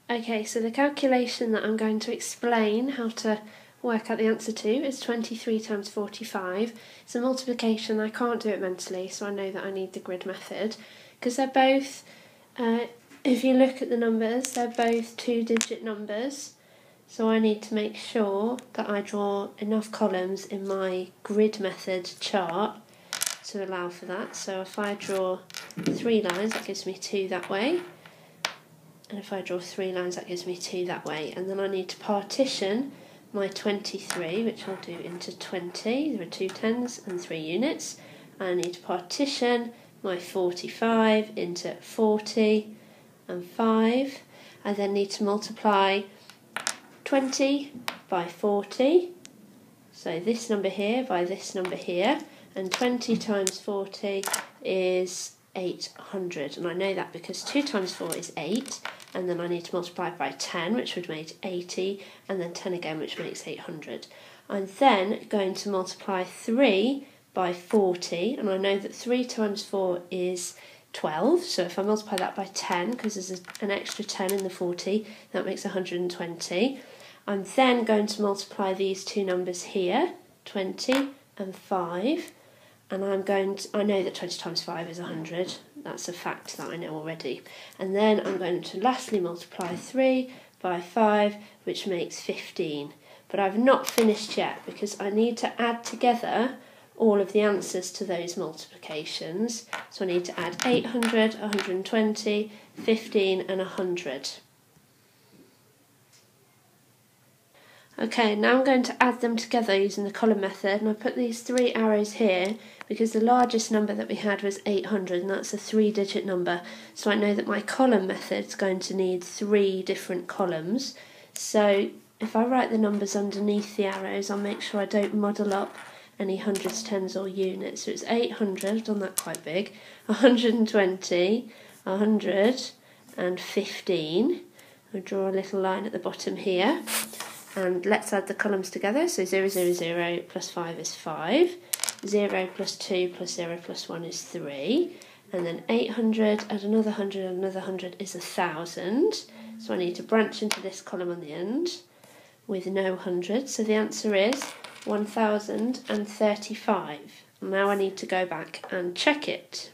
Okay, so the calculation that I'm going to explain how to work out the answer to is 23 times 45. It's a multiplication. I can't do it mentally, so I know that I need the grid method, because they're both, if you look at the numbers, they're both two-digit numbers. So I need to make sure that I draw enough columns in my grid method chart to allow for that. So if I draw 3 lines, that gives me 2 that way. And if I draw 3 lines, that gives me 2 that way. And then I need to partition my 23, which I'll do into 20. There are 2 tens and 3 units. And I need to partition my 45 into 40 and 5. I then need to multiply 20 by 40. So this number here by this number here. And 20 times 40 is 800. And I know that because 2 times 4 is 8. And then I need to multiply by 10, which would make 80, and then 10 again, which makes 800. I'm then going to multiply 3 by 40, and I know that 3 times 4 is 12, so if I multiply that by 10, because there's an extra 10 in the 40, that makes 120. I'm then going to multiply these two numbers here, 20 and 5, and I know that 20 times 5 is 100, that's a fact that I know already. And then I'm going to lastly multiply 3 by 5, which makes 15. But I've not finished yet because I need to add together all of the answers to those multiplications. So I need to add 800, 120, 15 and 100. Okay, now I'm going to add them together using the column method, and I put these 3 arrows here because the largest number that we had was 800, and that's a 3-digit number, so I know that my column method is going to need 3 different columns. So if I write the numbers underneath the arrows, I'll make sure I don't muddle up any hundreds, tens or units. So it's 800, I've done that quite big, 120, 100 and 15. I'll draw a little line at the bottom here. And let's add the columns together. So 0, 0, 0 plus 5 is 5. 0 plus 2 plus 0 plus 1 is 3. And then 800, add another 100, and another 100 is 1,000. So I need to branch into this column on the end with no 100. So the answer is 1,035. Now I need to go back and check it.